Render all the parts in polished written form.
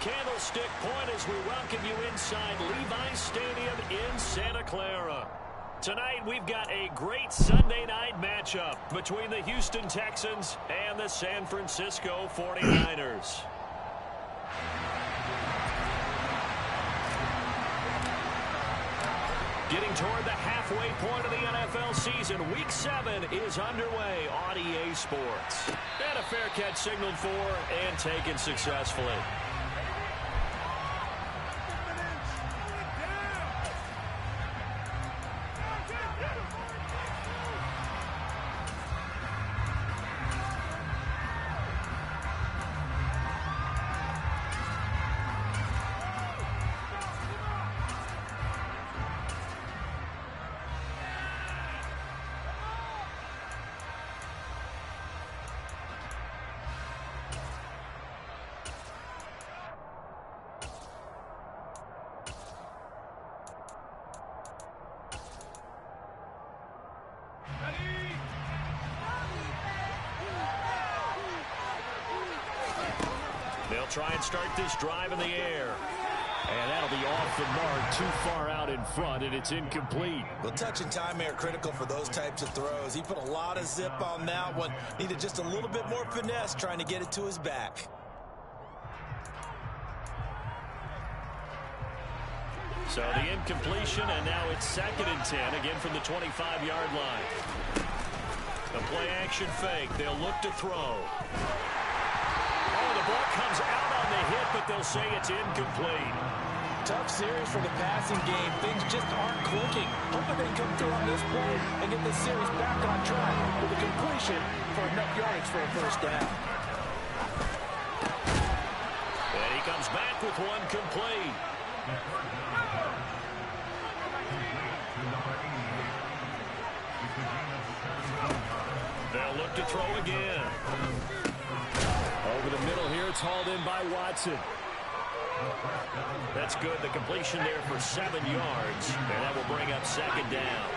Candlestick Point as we welcome you inside Levi's Stadium in Santa Clara. Tonight we've got a great Sunday night matchup between the Houston Texans and the San Francisco 49ers. Getting toward the halfway point of the NFL season, Week 7 is underway on EA Sports. And a fair catch signaled for and taken successfully. They'll try and start this drive in the air. And that'll be off the mark, too far out in front, and it's incomplete. Well, touch and time are critical for those types of throws. He put a lot of zip on that one. Needed just a little bit more finesse trying to get it to his back. So the incompletion, and now it's 2nd and 10, again from the 25-yard line. The play-action fake. They'll look to throw. The ball comes out on the hit, but they'll say it's incomplete. Tough series for the passing game. Things just aren't clicking. Hoping they come through on this play and get this series back on track with a completion for enough yardage for a first down. And he comes back with one complete. They'll look to throw again. Over the middle here, it's hauled in by Watson. That's good. The completion there for 7 yards. And that will bring up 2nd down.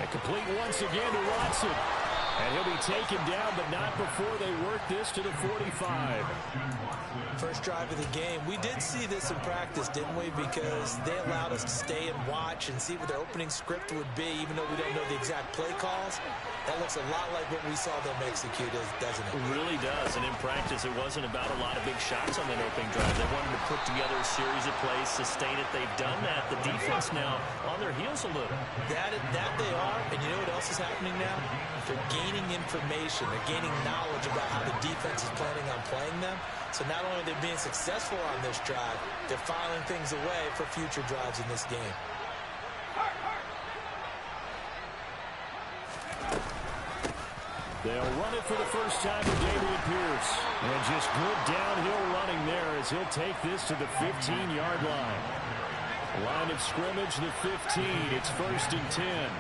And complete once again to Watson. And he'll be taken down, but not before they work this to the 45. First drive of the game. We did see this in practice, didn't we? Because they allowed us to stay and watch and see what their opening script would be, even though we don't know the exact play calls. That looks a lot like what we saw them execute, doesn't it? It really does. And in practice, it wasn't about a lot of big shots on that opening drive. They wanted to put together a series of plays, sustain it. They've done that. The defense now on their heels a little. That they are. And you know what else is happening now? They're gaining information. They're gaining knowledge about how the defense is planning on playing them. So not only are they being successful on this drive, they're filing things away for future drives in this game. They'll run it for the first time to Dameon Pierce. And just good downhill running there as he'll take this to the 15-yard line. Line of scrimmage, the 15. It's 1st and 10.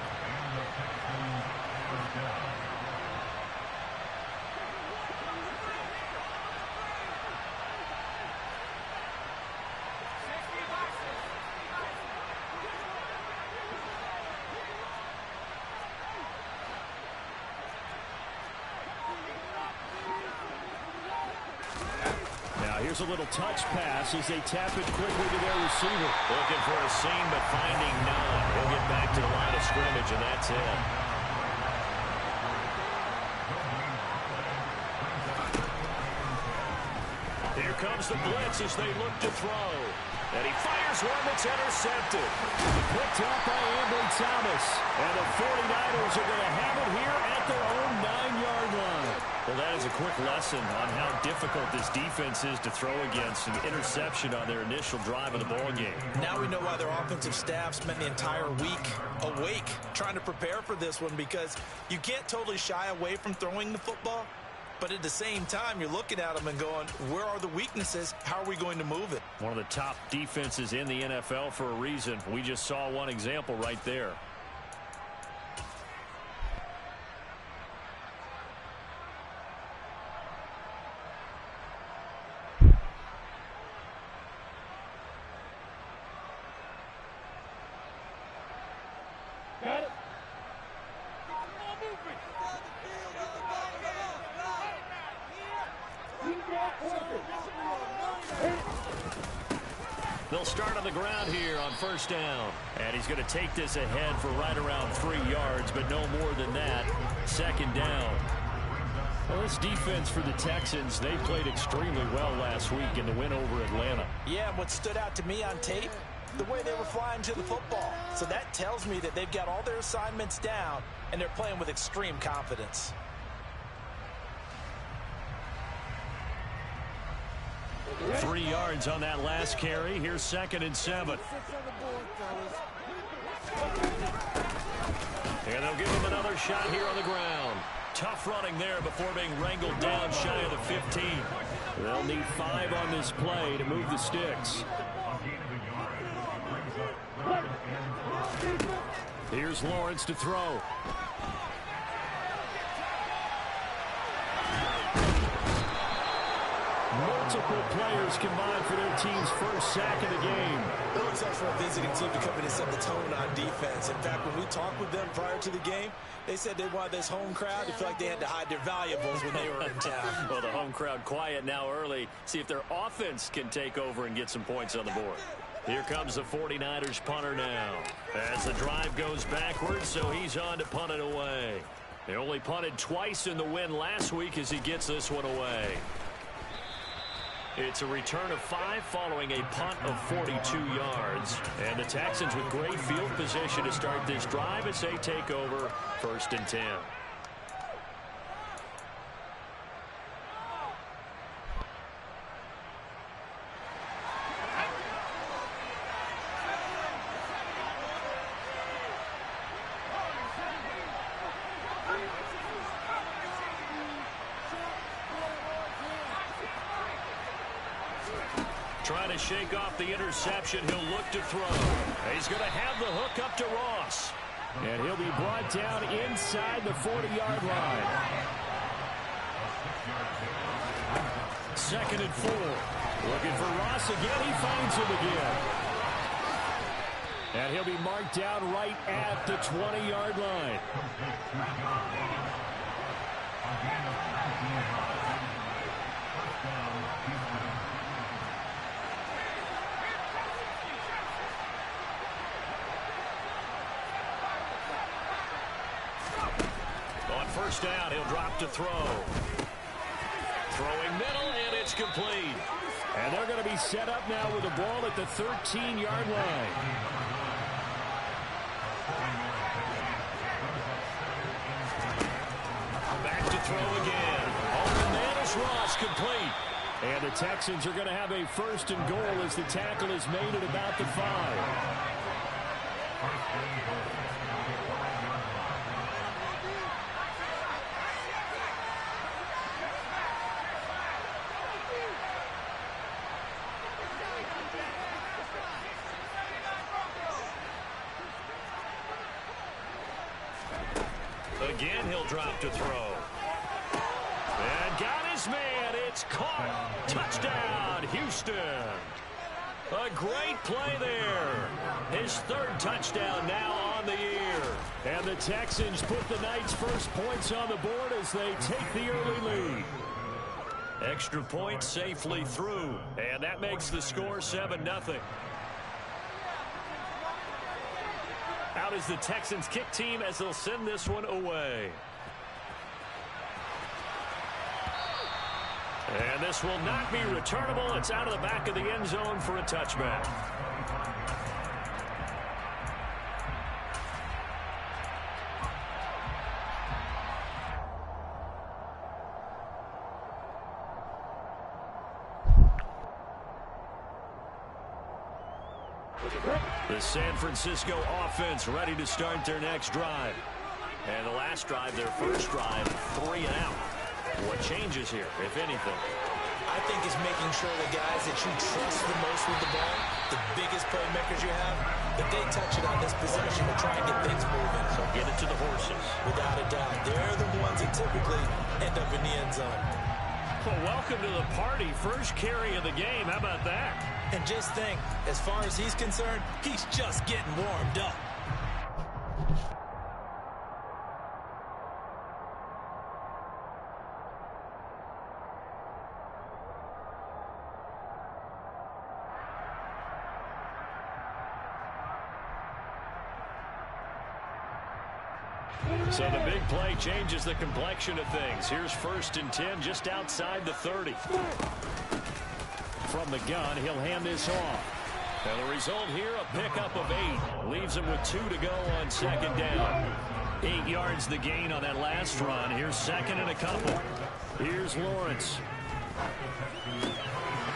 Here's a little touch pass as they tap it quickly to their receiver. Looking for a seam, but finding none. He'll get back to the line of scrimmage, and that's it. Here comes the blitz as they look to throw. And he fires one that's intercepted. Picked up by Ambry Thomas. And the 49ers are going to have it here at their own 9-yard line. Well, that is a quick lesson on how difficult this defense is to throw against. An interception on their initial drive of the ball game. Now we know why their offensive staff spent the entire week awake trying to prepare for this one, because you can't totally shy away from throwing the football. But at the same time, you're looking at them and going, where are the weaknesses? How are we going to move it? One of the top defenses in the NFL for a reason. We just saw one example right there. They'll start on the ground here on first down. And he's going to take this ahead for right around 3 yards, but no more than that. Second down. Well, this defense for the Texans, they played extremely well last week in the win over Atlanta. Yeah, what stood out to me on tape, the way they were flying to the football. So that tells me that they've got all their assignments down, and they're playing with extreme confidence. Three yards on that last carry. Here's 2nd and 7. And they'll give him another shot here on the ground. Tough running there before being wrangled down shy of the 15. They'll need 5 on this play to move the sticks. Here's Lawrence to throw. Multiple players combined for their team's first sack of the game. It looks like for a visiting team to come in and set the tone on defense. In fact, when we talked with them prior to the game, they said they wanted this home crowd to feel like they had to hide their valuables when they were in town. Well, the home crowd quiet now early. See if their offense can take over and get some points on the board. Here comes the 49ers punter now. As the drive goes backwards, so he's on to punt it away. They only punted twice in the win last week as he gets this one away. It's a return of 5 following a punt of 42 yards. And the Texans with great field position to start this drive as they take over 1st and 10. Trying to shake off the interception. He'll look to throw. He's going to have the hook up to Ross. And he'll be brought down inside the 40-yard line. 2nd and 4. Looking for Ross again. He finds him again. And he'll be marked down right at the 20-yard line. First down, he'll drop to throw. Throwing middle, and it's complete. And they're going to be set up now with the ball at the 13-yard line. Back to throw again. Open man is Ross, complete. And the Texans are going to have a 1st and goal as the tackle is made at about the 5. Again, he'll drop to throw. And got his man. It's caught. Touchdown, Houston. A great play there. His 3rd touchdown now on the year. And the Texans put the night's first points on the board as they take the early lead. Extra point safely through. And that makes the score 7-0. Out is the Texans kick team as they'll send this one away. And this will not be returnable. It's out of the back of the end zone for a touchback. The San Francisco offense ready to start their next drive. And the last drive, their first drive, 3 and out. What changes here, if anything? I think it's making sure the guys that you trust the most with the ball, the biggest playmakers you have, that they touch it on this possession to try and get things moving. So get it to the horses. Without a doubt. They're the ones that typically end up in the end zone. Well, welcome to the party. First carry of the game. How about that? And just think, as far as he's concerned, he's just getting warmed up. So the big play changes the complexion of things. Here's 1st and 10 just outside the 30. From the gun, he'll hand this off. And the result here, a pickup of 8. Leaves him with 2 to go on 2nd down. 8 yards the gain on that last run. Here's 2nd and a couple. Here's Lawrence.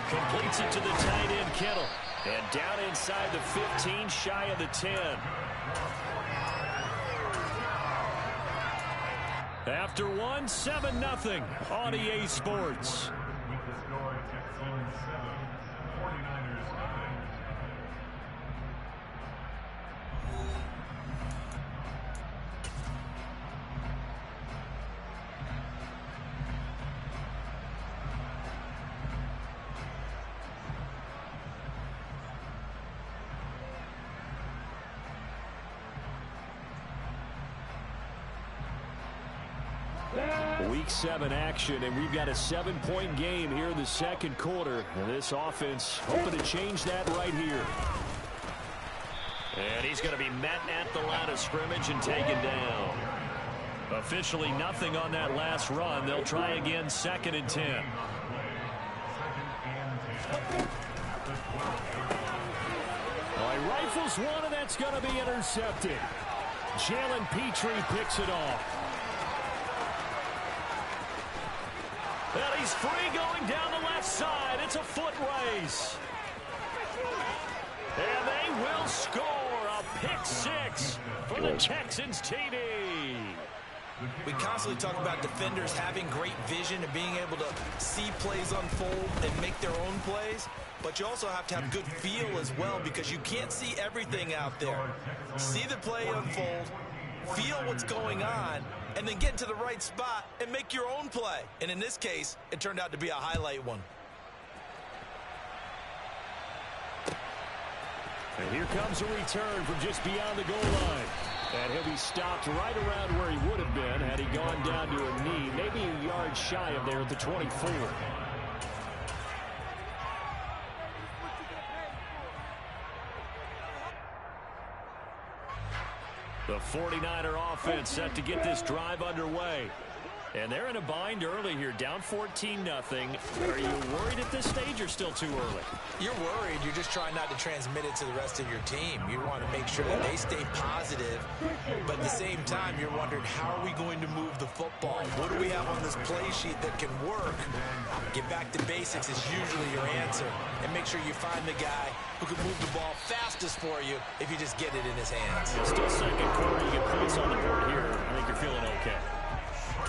Completes it to the tight end, Kittle. And down inside the 15, shy of the 10. After one, 7-0 on EA Sports. Week 7 action, and we've got a 7-point game here in the 2nd quarter. And this offense hoping to change that right here. And he's going to be met at the line of scrimmage and taken down. Officially nothing on that last run. They'll try again 2nd and 10. Well, he rifles one, and that's going to be intercepted. Jalen Petrie picks it off. And he's free going down the left side. It's a foot race. And they will score a pick-6 for the Texans TD. We constantly talk about defenders having great vision and being able to see plays unfold and make their own plays. But you also have to have good feel as well, because you can't see everything out there. See the play unfold, feel what's going on, and then get into the right spot and make your own play. And in this case, it turned out to be a highlight one. And here comes a return from just beyond the goal line. And he'll be stopped right around where he would have been had he gone down to a knee, maybe a yard shy of there at the 24. The 49er offense set to get this drive underway. And they're in a bind early here, down 14-0. Are you worried at this stage or still too early? You're worried. You're just trying not to transmit it to the rest of your team. You want to make sure that they stay positive. But at the same time, you're wondering, how are we going to move the football? What do we have on this play sheet that can work? Get back to basics is usually your answer. And make sure you find the guy who can move the ball fastest for you if you just get it in his hands. Still 2nd quarter. You get points on the board here. I think you're feeling okay.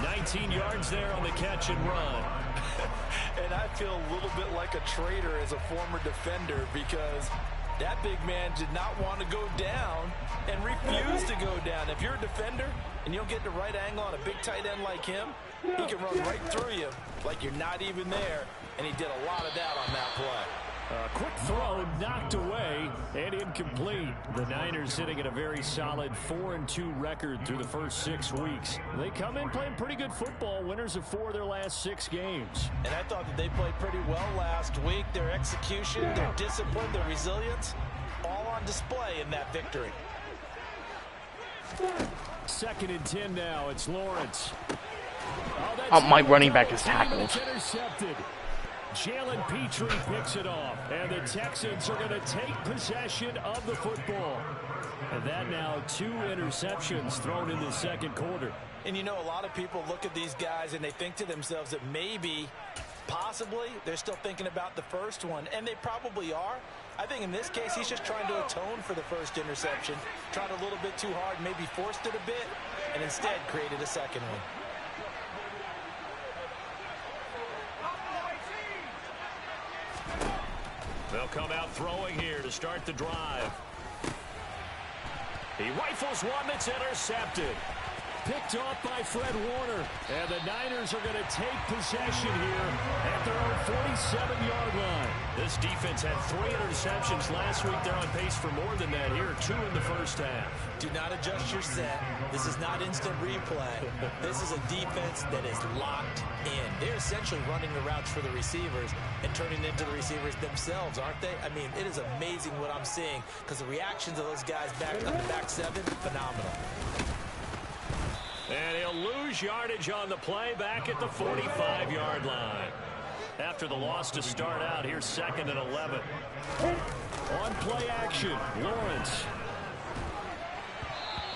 19 yards there on the catch and run. And I feel a little bit like a traitor as a former defender, because that big man did not want to go down and refused to go down. If you're a defender and you'll get the right angle on a big tight end like him, he can run right through you like you're not even there. And he did a lot of that on that play. Quick throw knocked away and incomplete. The Niners sitting at a very solid 4-2 record through the first 6 weeks. They come in playing pretty good football, winners of 4 of their last 6 games. And I thought that they played pretty well last week. Their execution, their discipline, their resilience, all on display in that victory. 2nd and 10 now. It's Lawrence. My running back is tackled. Intercepted. Jalen Petrie picks it off, and the Texans are going to take possession of the football. And that now 2 interceptions thrown in the 2nd quarter. And you know, a lot of people look at these guys and they think to themselves that maybe, possibly, they're still thinking about the first one, and they probably are. I think in this case, he's just trying to atone for the first interception, tried a little bit too hard, maybe forced it a bit, and instead created a second one. They'll come out throwing here to start the drive. He rifles one that's intercepted. Picked off by Fred Warner. And the Niners are going to take possession here at their own 47-yard line. This defense had 3 interceptions last week. They're on pace for more than that here. 2 in the first half. Do not adjust your set. This is not instant replay. This is a defense that is locked in. They're essentially running the routes for the receivers and turning them into the receivers themselves, aren't they? I mean, it is amazing what I'm seeing, because the reactions of those guys back on the back 7, phenomenal. And he'll lose yardage on the play back at the 45-yard line. After the loss to start out, here's 2nd and 11. On play action, Lawrence.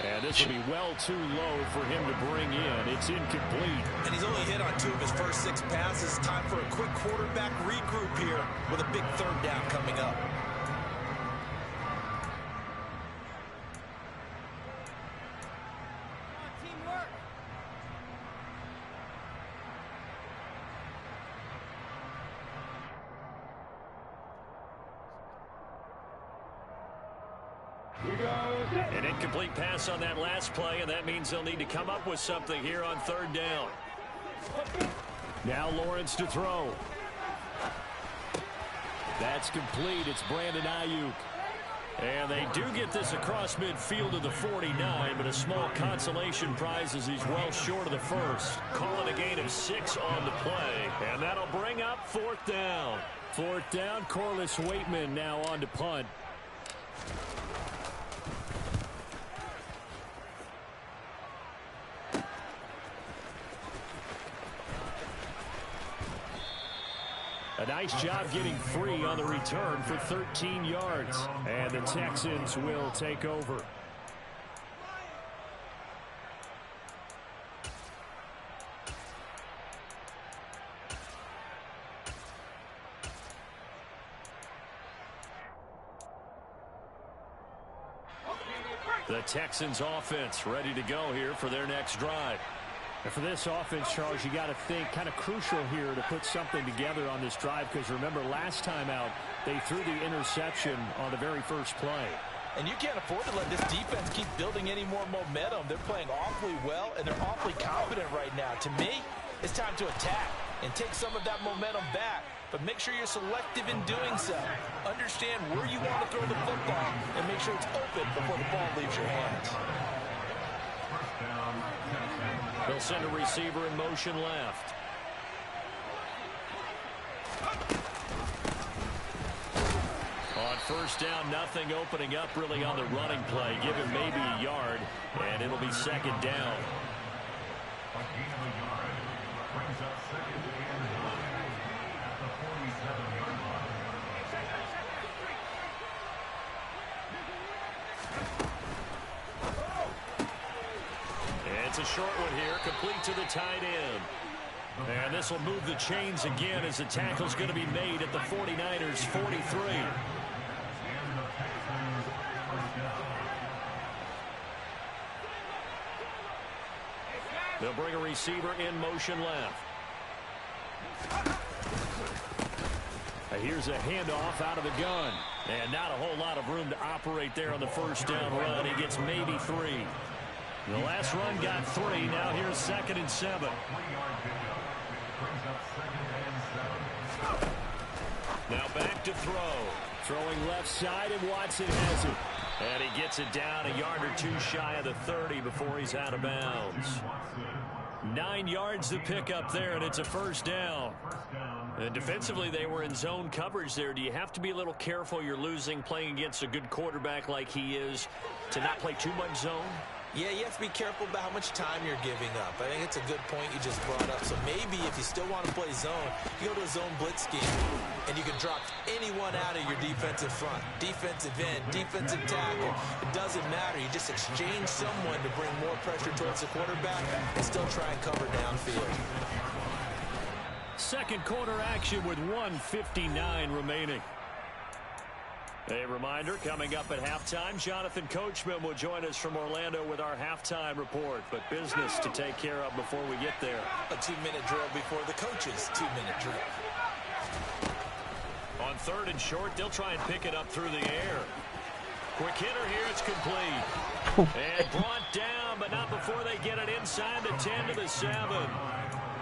And this will be well too low for him to bring in. It's incomplete. And he's only hit on 2 of his first 6 passes. Time for a quick quarterback regroup here with a big 3rd down coming up. An incomplete pass on that last play, and that means they'll need to come up with something here on 3rd down. Now Lawrence to throw. That's complete. It's Brandon Ayuk. And they do get this across midfield to the 49, but a small consolation prize as he's well short of the first. Calling a gain of 6 on the play, and that'll bring up 4th down. 4th down, Corliss Waitman now on to punt. A nice job getting free on the return for 13 yards. And the Texans will take over. The Texans offense ready to go here for their next drive. And for this offense, Charles, you got to think kind of crucial here to put something together on this drive, because remember last time out they threw the interception on the very first play. And you can't afford to let this defense keep building any more momentum. They're playing awfully well, and they're awfully confident right now. To me, it's time to attack and take some of that momentum back. But make sure you're selective in doing so. Understand where you want to throw the football and make sure it's open before the ball leaves your hands. They'll send a receiver in motion left. On 1st down, nothing opening up really on the running play. Give him maybe a yard, and it'll be 2nd down. It's a short one here, complete to the tight end. And this will move the chains again as the tackle's going to be made at the 49ers 43. They'll bring a receiver in motion left. Here's a handoff out of the gun. And not a whole lot of room to operate there on the 1st down run. He gets maybe 3. The last run got 3. Now here's 2nd and 7. Now back to throw. Throwing left side, and Watson has it. And he gets it down a yard or 2 shy of the 30 before he's out of bounds. 9 yards to pick up there, and it's a 1st down. And defensively, they were in zone coverage there. Do you have to be a little careful? You're losing playing against a good quarterback like he is to not play too much zone? Yeah, you have to be careful about how much time you're giving up. I think it's a good point you just brought up. So maybe if you still want to play zone, you go to a zone blitz scheme, and you can drop anyone out of your defensive front. Defensive end, defensive tackle. It doesn't matter. You just exchange someone to bring more pressure towards the quarterback and still try and cover downfield. 2nd quarter action with 1:59 remaining. A reminder, coming up at halftime, Jonathan Coachman will join us from Orlando with our halftime report. But business to take care of before we get there. A 2-minute drill before the coach's 2-minute drill. On 3rd and short, they'll try and pick it up through the air. Quick hitter here, it's complete. And brought down, but not before they get it inside the 10 to the 7.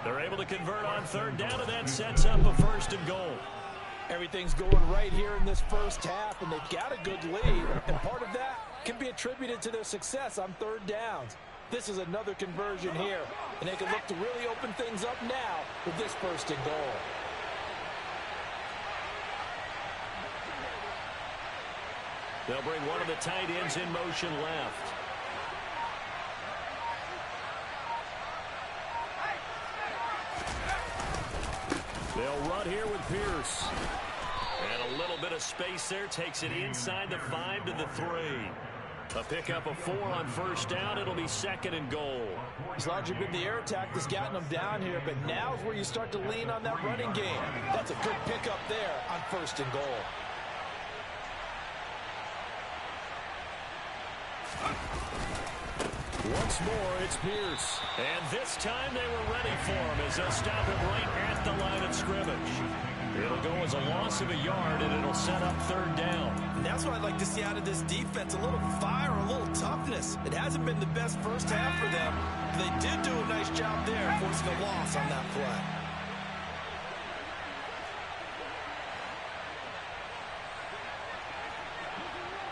They're able to convert on 3rd down, and that sets up a 1st and goal. Everything's going right here in this first half, and they've got a good lead. And part of that can be attributed to their success on 3rd downs. This is another conversion here, and they can look to really open things up now with this 1st and goal. They'll bring one of the tight ends in motion left. They'll run here with Pierce. And a little bit of space there takes it inside the 5 to the 3. A pickup of 4 on first down. It'll be 2nd and goal. It's largely been the air attack that's gotten them down here, but now's where you start to lean on that running game. That's a good pickup there on 1st and goal. Once more, it's Pierce. And this time they were ready for him as they'll stop him right at the line of scrimmage. It'll go as a loss of a yard, and it'll set up 3rd down. And that's what I'd like to see out of this defense, a little fire, a little toughness. It hasn't been the best first half for them. They did do a nice job there, forcing a loss on that play.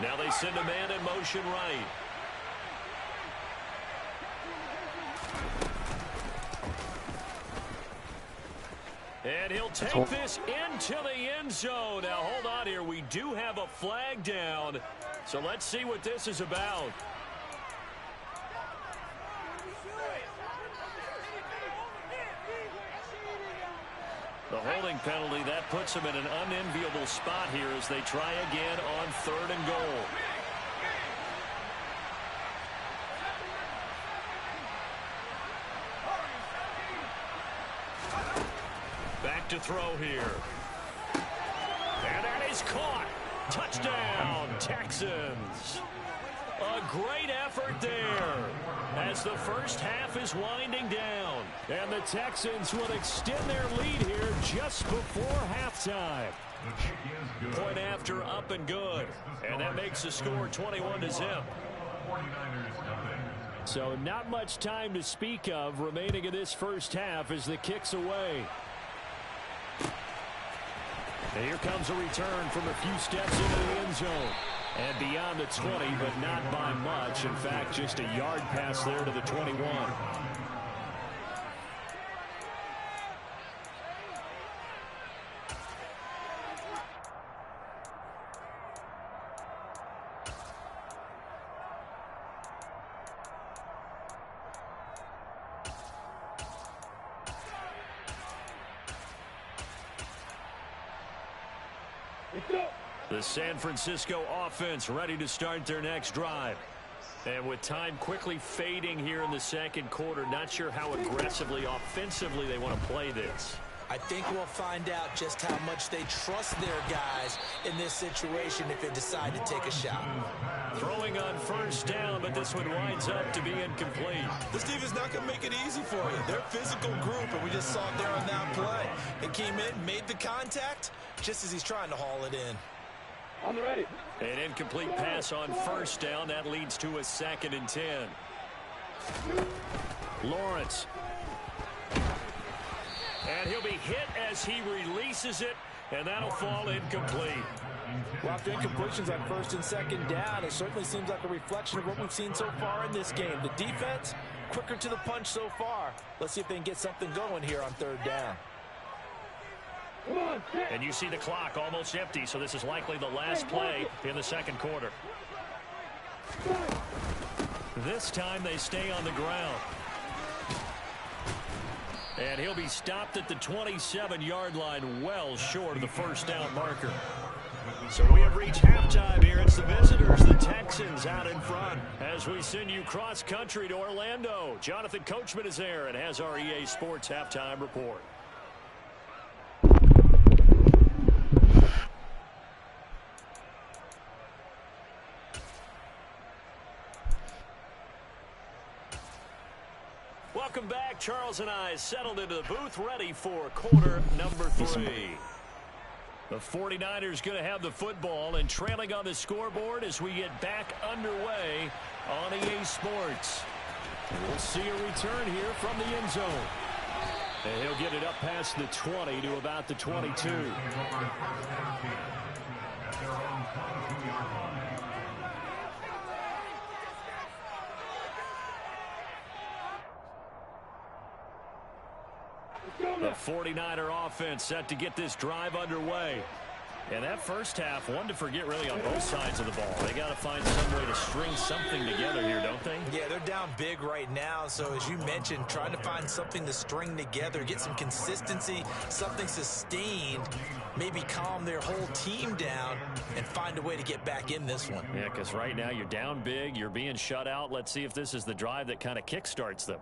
Now they send a man in motion right. And he'll take this into the end zone. Now, hold on here. We do have a flag down. So let's see what this is about. The holding penalty, that puts them in an unenviable spot here as they try again on 3rd and goal. Back to throw here. And that is caught. Touchdown, Texans. A great effort there as the first half is winding down. And the Texans will extend their lead here just before halftime. Point after, up and good. And that makes the score 21-0. So not much time to speak of remaining in this first half as the kick's away. And here comes a return from a few steps into the end zone. And beyond the 20, but not by much. In fact, just a yard pass there to the 21. The San Francisco offense ready to start their next drive. And with time quickly fading here in the second quarter, not sure how aggressively, offensively they want to play this. I think we'll find out just how much they trust their guys in this situation if they decide to take a shot. Throwing on first down, but this one winds up to be incomplete. This team is not going to make it easy for you. They're a physical group, and we just saw it there on that play. They came in, made the contact, just as he's trying to haul it in. On the ready. An incomplete pass on first down. That leads to a 2nd and 10. Lawrence. And he'll be hit as he releases it, and that'll fall incomplete. Well, after incompletions on 1st and 2nd down, it certainly seems like a reflection of what we've seen so far in this game. The defense, quicker to the punch so far. Let's see if they can get something going here on 3rd down. And you see the clock almost empty, so this is likely the last play in the second quarter. This time they stay on the ground. And he'll be stopped at the 27-yard line, well short of the first down marker. So we have reached halftime here. It's the visitors, the Texans, out in front. As we send you cross-country to Orlando, Jonathan Coachman is there and has our EA Sports halftime report. Welcome back. Charles and I settled into the booth, ready for quarter number 3. The 49ers going to have the football and trailing on the scoreboard as we get back underway on EA Sports. We'll see a return here from the end zone. And he'll get it up past the 20 to about the 22. The 49er offense set to get this drive underway. And that first half, one to forget really on both sides of the ball. They got to find some way to string something together here, don't they? Yeah, they're down big right now. So as you mentioned, trying to find something to string together, get some consistency, something sustained, maybe calm their whole team down and find a way to get back in this one. Yeah, because right now you're down big, you're being shut out. Let's see if this is the drive that kind of kickstarts them.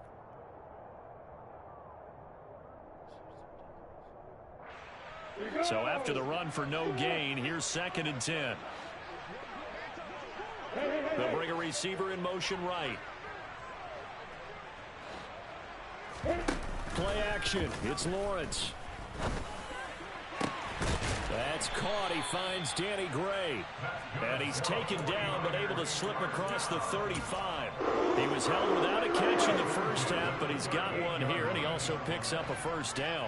So after the run for no gain, here's 2nd and 10. They'll bring a receiver in motion right. Play action. It's Lawrence. That's caught. He finds Danny Gray. And he's taken down but able to slip across the 35. He was held without a catch in the first half, but he's got one here, and he also picks up a first down.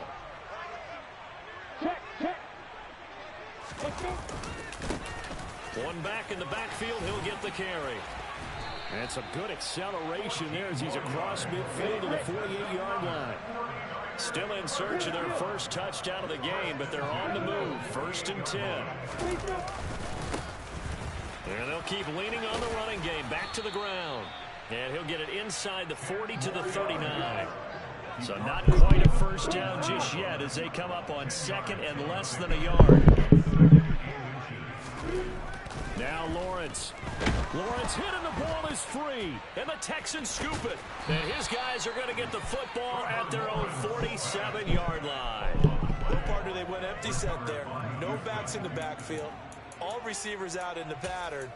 One back in the backfield, he'll get the carry. And some good acceleration there as he's across midfield to the 48-yard line. Still in search of their first touchdown of the game, but they're on the move. 1st and 10. And they'll keep leaning on the running game. Back to the ground. And he'll get it inside the 40 to the 39. So not quite a first down just yet as they come up on 2nd and less than a yard. Now Lawrence. Lawrence hit and the ball is free. And the Texans scoop it. And his guys are going to get the football at their own 47-yard line. No partner, they went empty set there. No backs in the backfield. All receivers out in the pattern.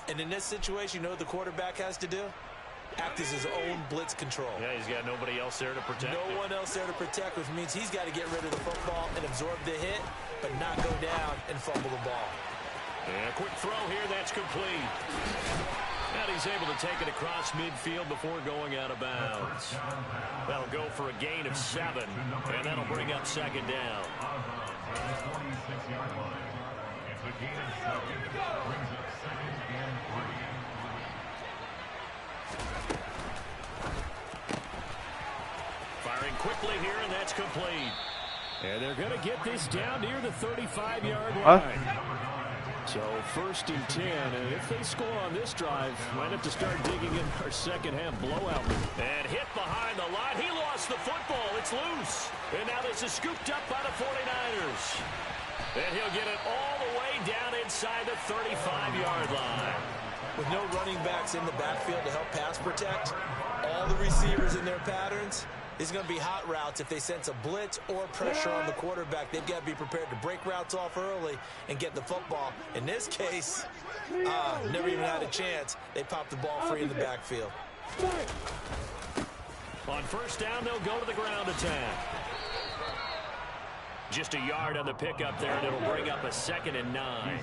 And in this situation, you know what the quarterback has to do? Act as his own blitz control. Yeah, he's got nobody else there to protect him. No one else there to protect, which means he's got to get rid of the football and absorb the hit, but not go down and fumble the ball. And a quick throw here, that's complete. And he's able to take it across midfield before going out of bounds. That'll go for a gain of 7, and that'll bring up 2nd down. Firing quickly here, and that's complete. And they're going to get this down near the 35-yard line. So 1st and 10, and if they score on this drive, might have to start digging in our second half blowout. And hit behind the line. He lost the football. It's loose. And now this is scooped up by the 49ers. And he'll get it all the way down inside the 35-yard line. With no running backs in the backfield to help pass protect, all the receivers in their patterns, it's going to be hot routes if they sense a blitz or pressure on the quarterback. They've got to be prepared to break routes off early and get the football. In this case, never even had a chance. They popped the ball free in the backfield. On 1st down, they'll go to the ground attack. Just a yard on the pickup there, and it'll bring up a 2nd and 9.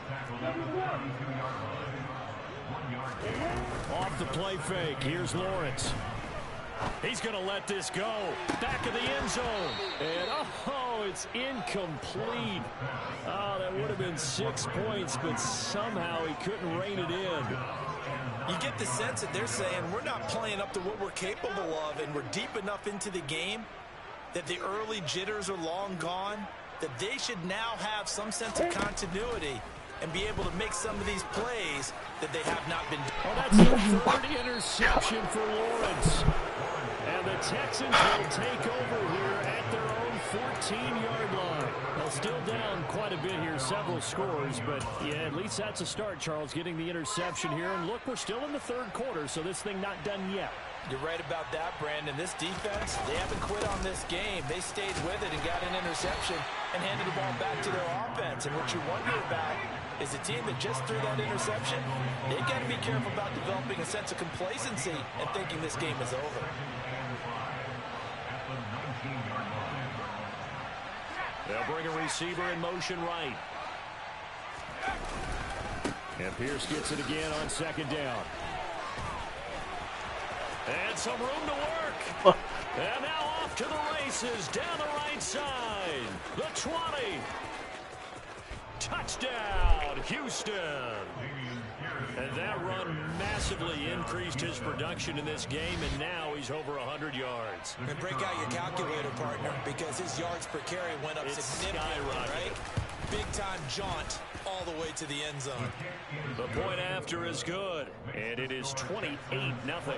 Off the play fake, here's Lawrence. He's going to let this go. Back of the end zone. And, oh, it's incomplete. Oh, that would have been 6 points, but somehow he couldn't rein it in. You get the sense that they're saying we're not playing up to what we're capable of, and we're deep enough into the game that the early jitters are long gone, that they should now have some sense of continuity and be able to make some of these plays that they have not been doing. Oh, that's the 3rd interception for Lawrence. And the Texans will take over here at their own 14-yard line. Well, still down quite a bit here, several scores, but yeah, at least that's a start, Charles, getting the interception here. And look, we're still in the 3rd quarter, so this thing not done yet. You're right about that, Brandon. This defense, they haven't quit on this game. They stayed with it and got an interception and handed the ball back to their offense. And what you wonder about is a team that just threw that interception, they've got to be careful about developing a sense of complacency and thinking this game is over. They'll bring a receiver in motion right. And Pierce gets it again on 2nd down. And some room to work. And now off to the races down the right side. The 20. Touchdown, Houston. And that run massively increased his production in this game, and now he's over 100 yards. And break out your calculator, partner, because his yards per carry went up significantly, right? big-time jaunt all the way to the end zone. The point after is good, and it is 28-0.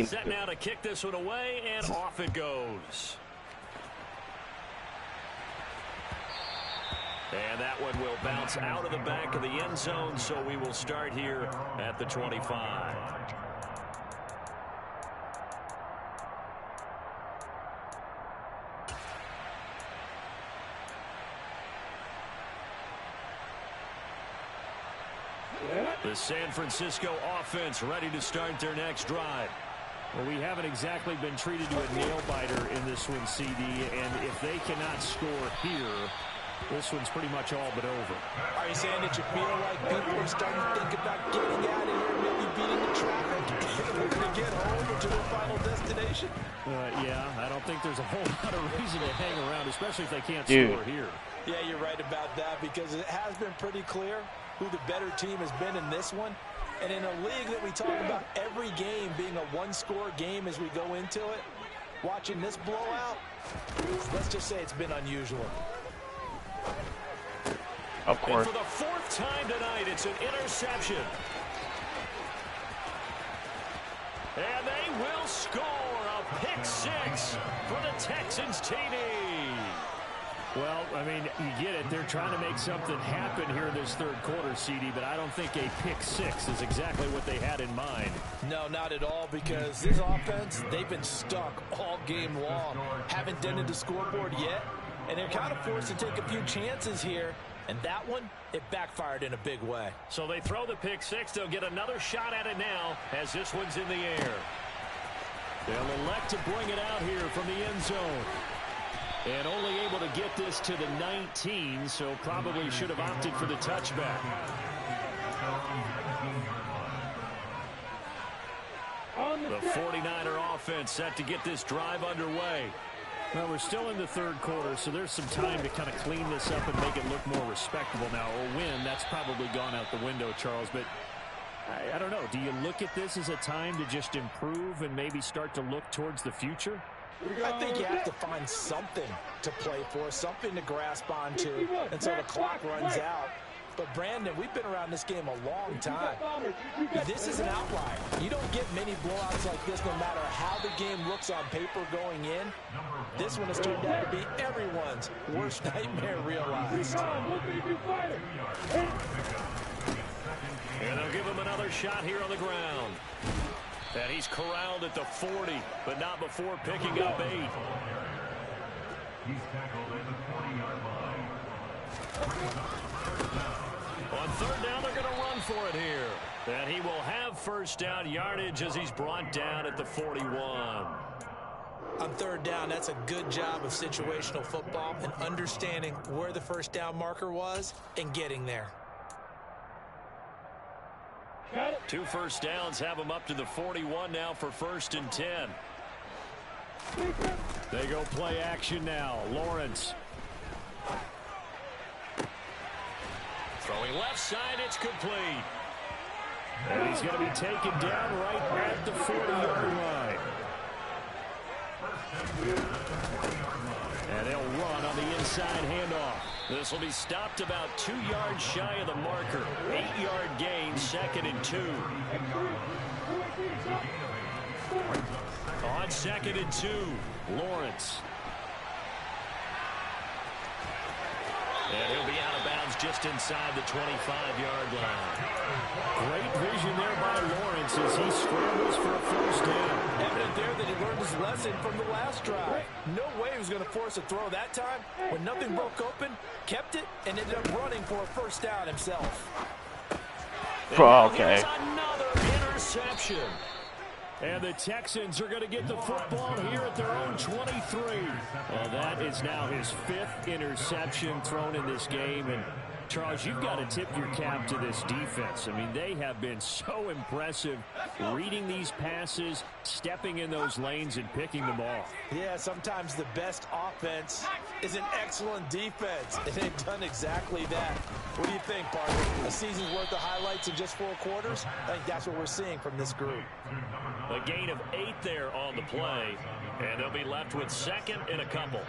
Set now to kick this one away, and off it goes. And that one will bounce out of the back of the end zone, so we will start here at the 25. The San Francisco offense ready to start their next drive. Well, we haven't exactly been treated to a nail-biter in this one, CD, and if they cannot score here, this one's pretty much all but over. Are you saying that you feel like people are starting to think about getting out of here, maybe beating the traffic, looking to get home or to their final destination? Yeah, I don't think there's a whole lot of reason to hang around, especially if they can't score here. Yeah, you're right about that, because it has been pretty clear who the better team has been in this one. And in a league that we talk about every game being a one-score game as we go into it, watching this blowout, let's just say it's been unusual. Of course. And for the fourth time tonight, it's an interception. And they will score a pick six for the Texans TD. Well, I mean, you get it. They're trying to make something happen here in this third quarter, CD, but I don't think a pick six is exactly what they had in mind. No, not at all, because this offense, they've been stuck all game long. Haven't dented the scoreboard yet, and they're kind of forced to take a few chances here. And that one, it backfired in a big way. So they throw the pick six. They'll get another shot at it now as this one's in the air. They'll elect to bring it out here from the end zone. And only able to get this to the 19, so probably should have opted for the touchback. The 49er offense set to get this drive underway. Well, we're still in the third quarter, so there's some time to kind of clean this up and make it look more respectable now. A win, that's probably gone out the window, Charles, but I don't know. Do you look at this as a time to just improve and maybe start to look towards the future? I think you have to find something to play for, something to grasp onto until the clock runs out. But, Brandon, we've been around this game a long time. This is an outlier. You don't get many blowouts like this no matter how the game looks on paper going in. This one has turned out to be everyone's worst nightmare realized. And they'll give him another shot here on the ground. And he's corralled at the 40, but not before picking up 8. He's tackled at the 40-yard line. On third down, they're going to run for it here. And he will have first down yardage as he's brought down at the 41. On third down, that's a good job of situational football and understanding where the first down marker was and getting there. 2 first downs have him up to the 41 now for 1st and 10. They go play action now. Lawrence. Throwing left side, it's complete. And he's going to be taken down right at the 40-yard line. And they'll run on the inside handoff. This will be stopped about 2 yards shy of the marker. 8-yard gain, 2nd and 2. On 2nd and 2, Lawrence. And he'll be out of bounds just inside the 25-yard line. Great vision there by Lawrence as he scrambles for a first down. Evident there that he learned his lesson from the last drive. No way he was going to force a throw that time. When nothing broke open, kept it, and ended up running for a first down himself. Okay. Another interception. And the Texans are going to get the football here at their own 23. Well, that is now his 5th interception thrown in this game. And Charles, you've got to tip your cap to this defense. I mean, they have been so impressive reading these passes, stepping in those lanes, and picking them off. Yeah, sometimes the best offense is an excellent defense, and they've done exactly that. What do you think, partner? A season's worth of highlights in just 4 quarters? I think that's what we're seeing from this group. A gain of 8 there on the play, and they'll be left with 2nd and a couple.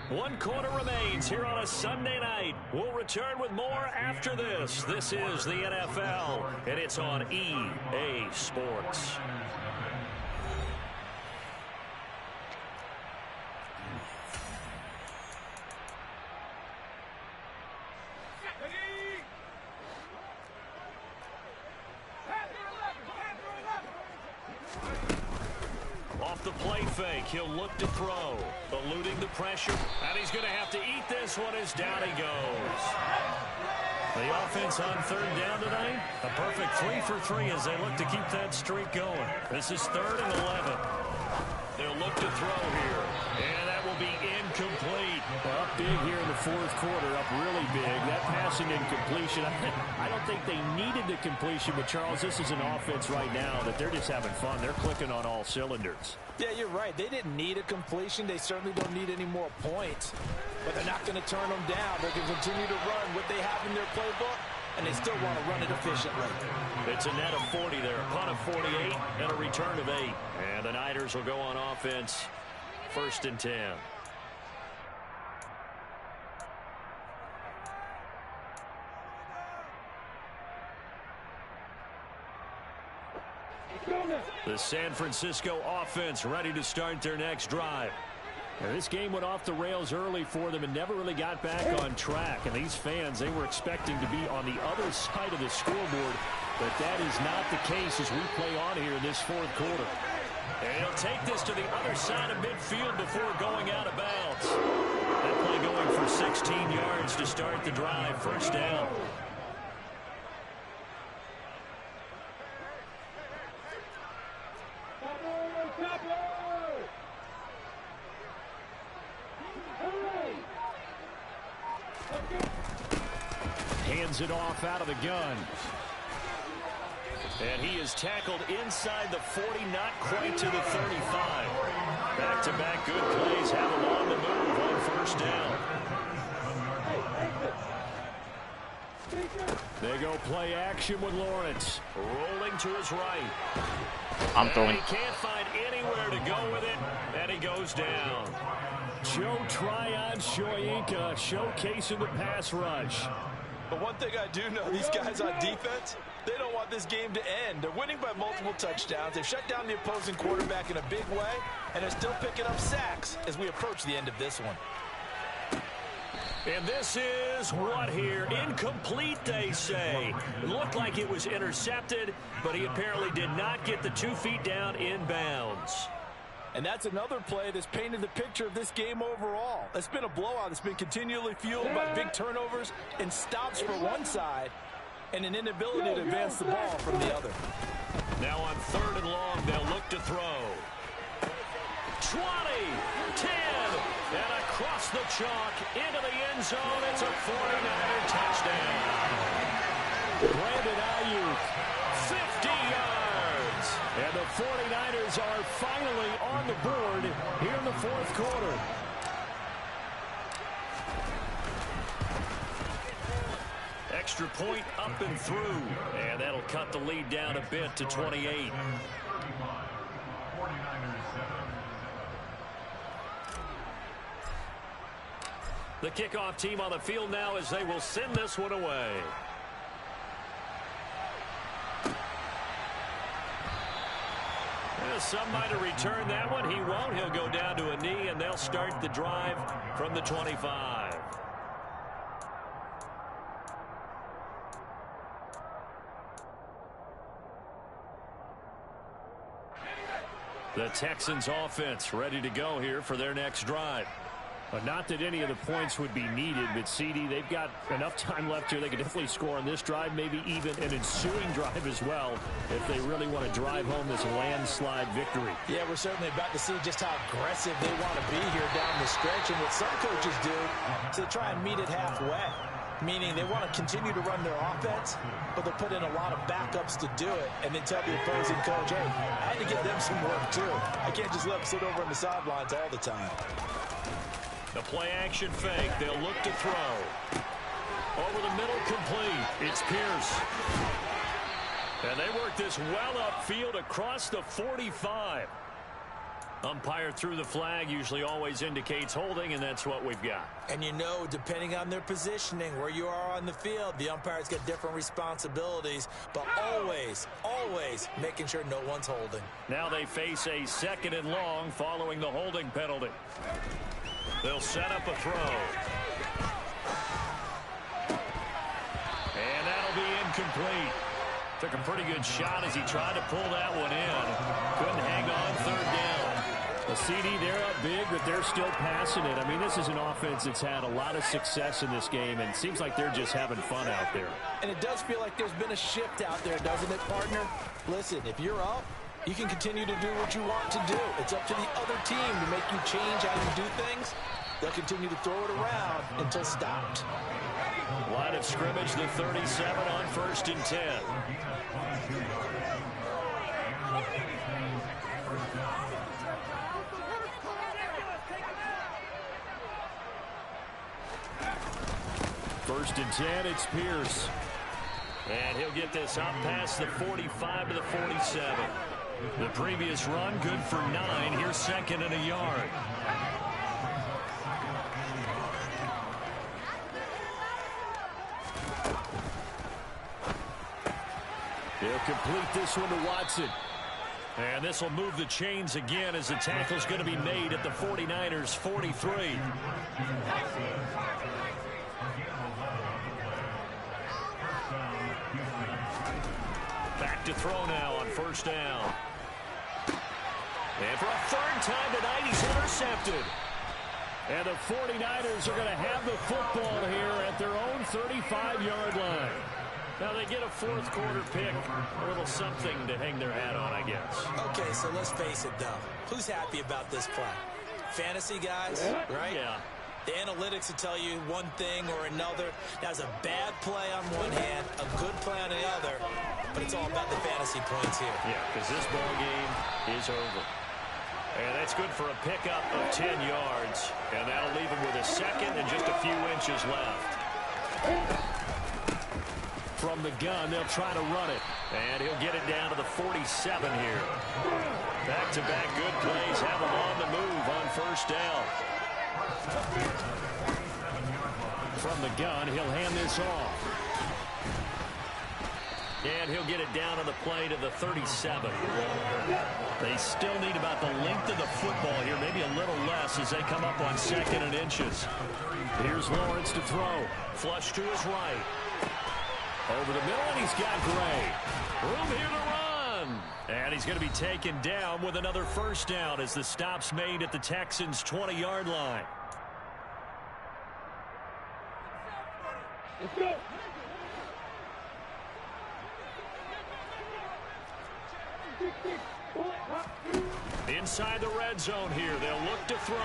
One quarter remains here on a Sunday night. We'll return with more after this. This is the NFL, and it's on EA Sports. Off the play fake, he'll look to throw, eluding the pressure, and he's going to have to eat this one as down he goes. The offense on third down tonight, a perfect 3 for 3 as they look to keep that streak going. This is 3rd and 11. They'll look to throw here, and that will be incomplete. Well, up big here in the fourth quarter, up really big. That passing incompletion, I don't think they needed the completion, but Charles, this is an offense right now that they're just having fun. They're clicking on all cylinders. Yeah, you're right. They didn't need a completion. They certainly don't need any more points, but they're not going to turn them down. They can continue to run what they have in their playbook, and they still want to run it efficiently. It's a net of 40 there, a punt of 48, and a return of 8. And the Niners will go on offense, 1st and 10. The San Francisco offense ready to start their next drive. Now, this game went off the rails early for them and never really got back on track. And these fans, they were expecting to be on the other side of the scoreboard, but that is not the case as we play on here in this fourth quarter. And he'll take this to the other side of midfield before going out of bounds. That play going for 16 yards to start the drive, 1st down. Hands it off out of the gun. And he is tackled inside the 40, not quite to the 35. Back-to-back good plays have him on the move on 1st down. They go play action with Lawrence. Rolling to his right. I'm throwing. He can't find anywhere to go with it, and he goes down. Joe Tryon-Shoyinka showcasing the pass rush. But one thing I do know, these guys on defense, they don't want this game to end. They're winning by multiple touchdowns. They've shut down the opposing quarterback in a big way, and they're still picking up sacks as we approach the end of this one. And this is what here? Incomplete, they say. It looked like it was intercepted, but he apparently did not get the 2 feet down in bounds. And that's another play that's painted the picture of this game overall. It's been a blowout. It's been continually fueled by big turnovers and stops for one side and an inability to advance the ball from the other. Now on 3rd and long, they'll look to throw. 20, 10, and across the chalk into the end zone. It's a 49er touchdown. Brandon Ayuk, 50 yards. and the 49ers are finally on the board here in the fourth quarter. Extra point up and through, and that'll cut the lead down a bit to 28. The kickoff team on the field now as they will send this one away. Some might have returned that one. He won't. He'll go down to a knee, and they'll start the drive from the 25. The Texans offense ready to go here for their next drive. But not that any of the points would be needed, but CD, they've got enough time left here. They could definitely score on this drive, maybe even an ensuing drive as well, if they really want to drive home this landslide victory. Yeah, we're certainly about to see just how aggressive they want to be here down the stretch. And what some coaches do is they try and meet it halfway, meaning they want to continue to run their offense, but they'll put in a lot of backups to do it, and then tell the opposing coach, hey, I had to give them some work too. I can't just let them sit over on the sidelines all the time. The play-action fake. They'll look to throw. Over the middle, complete. It's Pierce. And they work this well upfield across the 45. Umpire threw the flag, usually always indicates holding, and that's what we've got. And you know, depending on their positioning, where you are on the field, the umpires get different responsibilities, but always, always making sure no one's holding. Now they face a 2nd and long following the holding penalty. They'll set up a throw. And that'll be incomplete. Took a pretty good shot as he tried to pull that one in. Couldn't hang on 3rd down. A CD, they're up big, but they're still passing it. I mean, this is an offense that's had a lot of success in this game, and it seems like they're just having fun out there. And it does feel like there's been a shift out there, doesn't it, partner? Listen, if you're up, you can continue to do what you want to do. It's up to the other team to make you change how you do things. They'll continue to throw it around until stopped. Line of scrimmage, the 37 on 1st and 10. First and 10, it's Pierce. And he'll get this up past the 45 to the 47. The previous run, good for 9. Here's 2nd and a yard. He'll complete this one to Watson. And this will move the chains again as the tackle's going to be made at the 49ers' 43. Back to throw now on 1st down. And for a 3rd time tonight, he's intercepted. And the 49ers are going to have the football here at their own 35-yard line. Now they get a 4th quarter pick, a little something to hang their hat on, I guess. Okay, so let's face it, though. Who's happy about this play? Fantasy guys, right? Yeah. The analytics will tell you one thing or another. That's a bad play on one hand, a good play on the other, but it's all about the fantasy points here. Yeah, because this ball game is over. And that's good for a pickup of 10 yards. And that'll leave him with a 2nd and just a few inches left. From the gun, they'll try to run it. And he'll get it down to the 47 here. Back-to-back good plays have him on the move on 1st down. From the gun, he'll hand this off. And he'll get it down on the play to the 37. They still need about the length of the football here, maybe a little less as they come up on 2nd and inches. Here's Lawrence to throw. Flush to his right. Over the middle, and he's got Gray. Room here to run. And he's going to be taken down with another 1st down as the stop's made at the Texans' 20-yard line. Let's go. Inside the red zone here, they'll look to throw.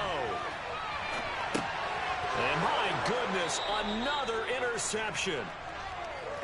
And my goodness, another interception.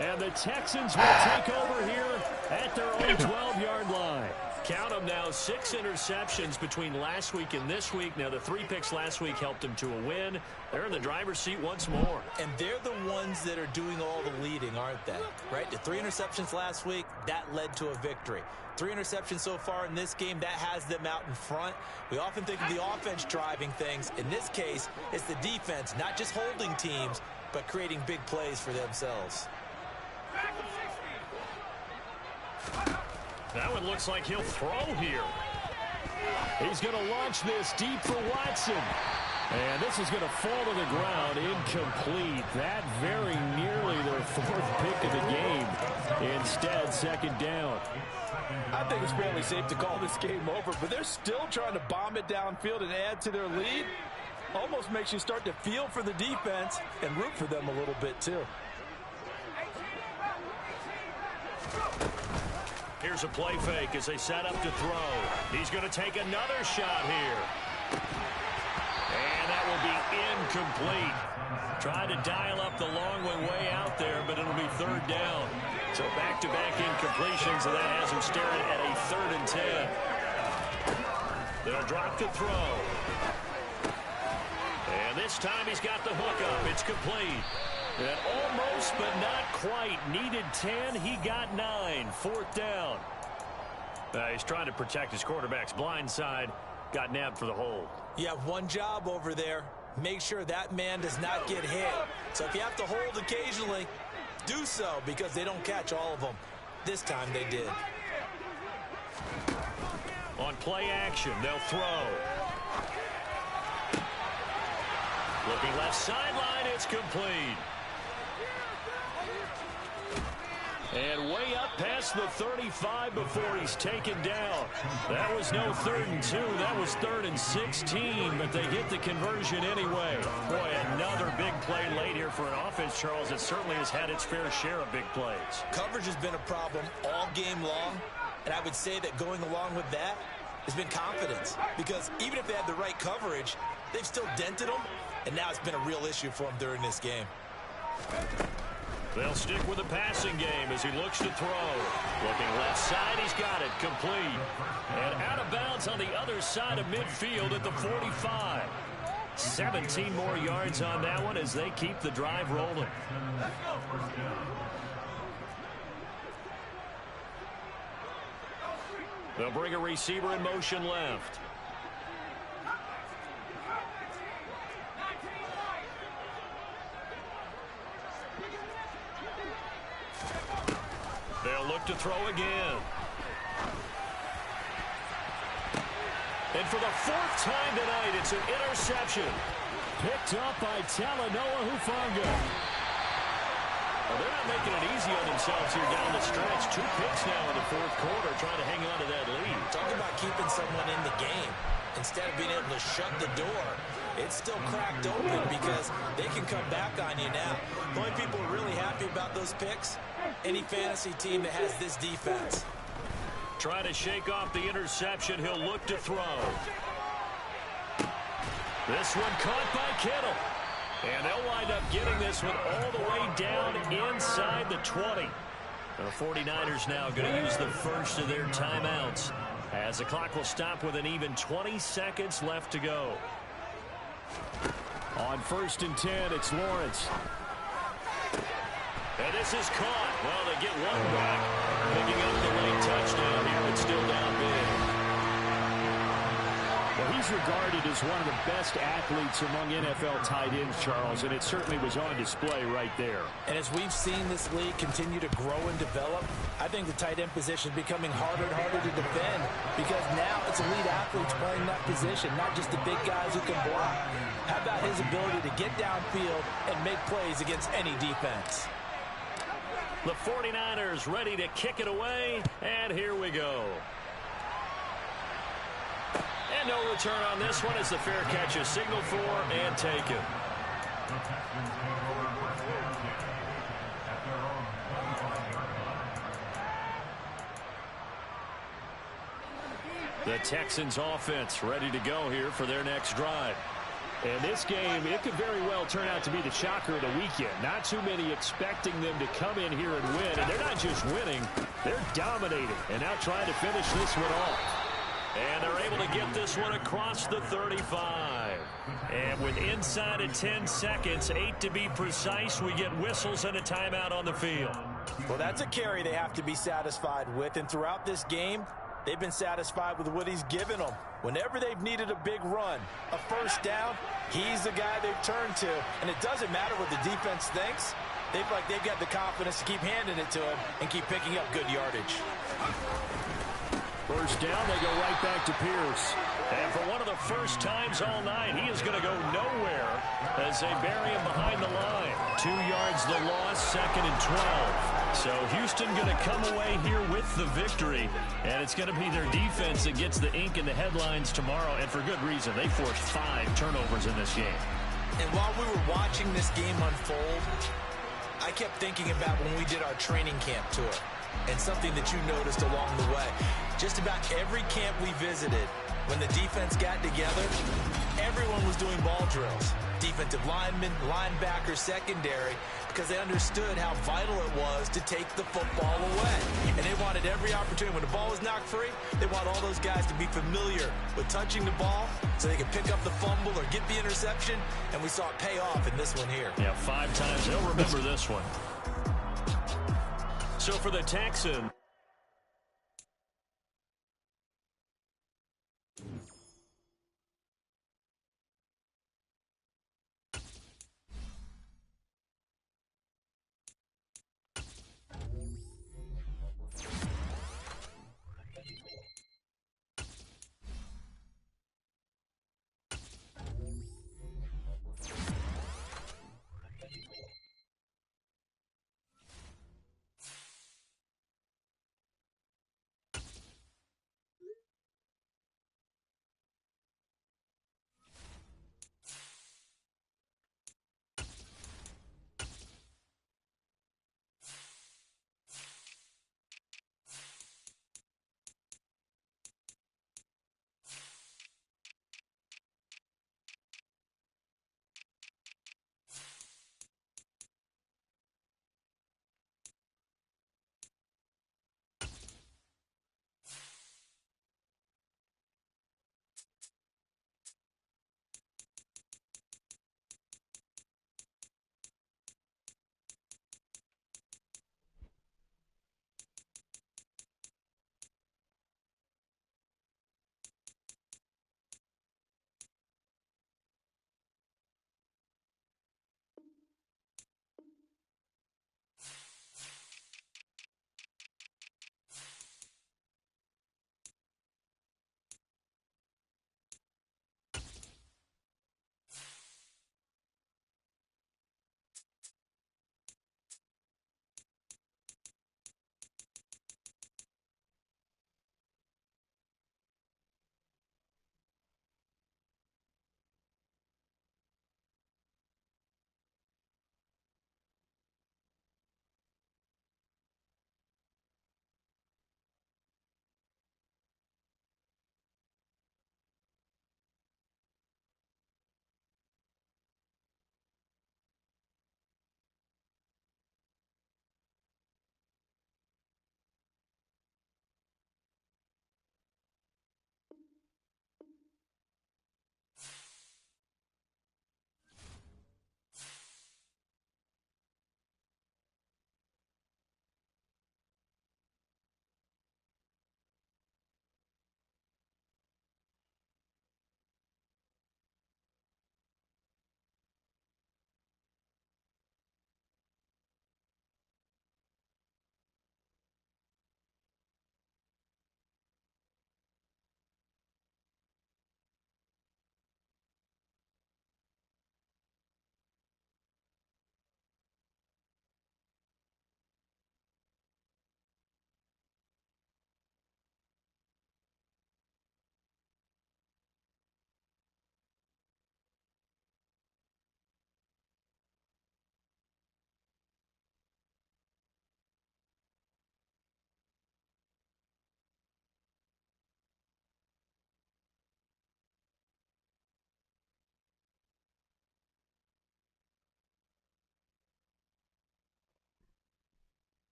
And the Texans will take over here at their own 12-yard line. Count them now, 6 interceptions between last week and this week. Now, the 3 picks last week helped them to a win. They're in the driver's seat once more. And they're the ones that are doing all the leading, aren't they? Right? The 3 interceptions last week, that led to a victory. 3 interceptions so far in this game, that has them out in front. We often think of the offense driving things. In this case, it's the defense, not just holding teams, but creating big plays for themselves. That one looks like he'll throw here. He's going to launch this deep for Watson. And this is going to fall to the ground incomplete. That very nearly their 4th pick of the game. Instead, 2nd down. I think it's fairly safe to call this game over, but they're still trying to bomb it downfield and add to their lead. Almost makes you start to feel for the defense and root for them a little bit, too. Here's a play fake as they set up to throw. He's going to take another shot here. And that will be incomplete. Tried to dial up the long way out there, but it'll be 3rd down. So back-to-back incompletions, and that has him staring at a 3rd and 10. They'll drop to throw. And this time he's got the hook up. It's complete. And almost, but not quite. Needed 10. He got 9. 4th down. He's trying to protect his quarterback's blind side. got nabbed for the hold. You have one job over there. Make sure that man does not get hit. So if you have to hold occasionally, do so, because they don't catch all of them. This time they did. On play action, they'll throw. Looking left sideline, it's complete. And way up past the 35 before he's taken down. That was no 3rd and 2. That was 3rd and 16, but they get the conversion anyway. Boy, another big play late here for an offense, Charles, that certainly has had its fair share of big plays. Coverage has been a problem all game long, and I would say that going along with that has been confidence, because even if they had the right coverage, they've still dented them, and now it's been a real issue for them during this game. They'll stick with the passing game as he looks to throw. Looking left side, he's got it, complete. And out of bounds on the other side of midfield at the 45. 17 more yards on that one as they keep the drive rolling. They'll bring a receiver in motion left. They'll look to throw again. And for the 4th time tonight, it's an interception. Picked up by Talanoa Hufanga. Well, they're not making it easy on themselves here down the stretch. 2 picks now in the 4th quarter, trying to hang on to that lead. Talk about keeping someone in the game. Instead of being able to shut the door, it's still cracked open because they can come back on you now. The only people really happy about those picks, any fantasy team that has this defense. Trying to shake off the interception. He'll look to throw. This one caught by Kittle. And they'll wind up getting this one all the way down inside the 20. The 49ers now going to use the first of their timeouts as the clock will stop with an even 20 seconds left to go. On 1st and 10, it's Lawrence. And this is caught. Well, they get one back. Picking up the late touchdown here, but still down big. Well, he's regarded as one of the best athletes among NFL tight ends, Charles, and it certainly was on display right there. And as we've seen this league continue to grow and develop, I think the tight end position is becoming harder and harder to defend, because now it's elite athletes playing that position, not just the big guys who can block. How about his ability to get downfield and make plays against any defense? The 49ers ready to kick it away, and here we go. And no return on this one as the fair catch is signaled for and taken. The Texans offense ready to go here for their next drive. And this game, it could very well turn out to be the shocker of the weekend. Not too many expecting them to come in here and win. And they're not just winning, they're dominating. And now trying to finish this one off. And they're able to get this one across the 35. And with inside of 10 seconds, 8 to be precise, we get whistles and a timeout on the field. Well, that's a carry they have to be satisfied with. And throughout this game, they've been satisfied with what he's given them. Whenever they've needed a big run, a first down, he's the guy they've turned to. And it doesn't matter what the defense thinks. They feel like they've got the confidence to keep handing it to him and keep picking up good yardage. First down, they go right back to Pierce. And for one of the first times all night, he is going to go nowhere as they bury him behind the line. 2 yards the loss, 2nd and 12. So Houston going to come away here with the victory. And it's going to be their defense that gets the ink in the headlines tomorrow. And for good reason. They forced 5 turnovers in this game. And while we were watching this game unfold, I kept thinking about when we did our training camp tour. And something that you noticed along the way. Just about every camp we visited, when the defense got together, everyone was doing ball drills. Defensive linemen, linebackers, secondary, because they understood how vital it was to take the football away. And they wanted every opportunity. When the ball was knocked free, they want all those guys to be familiar with touching the ball so they could pick up the fumble or get the interception. And we saw it pay off in this one here. Yeah, 5 times. They'll remember this one. So for the Texans,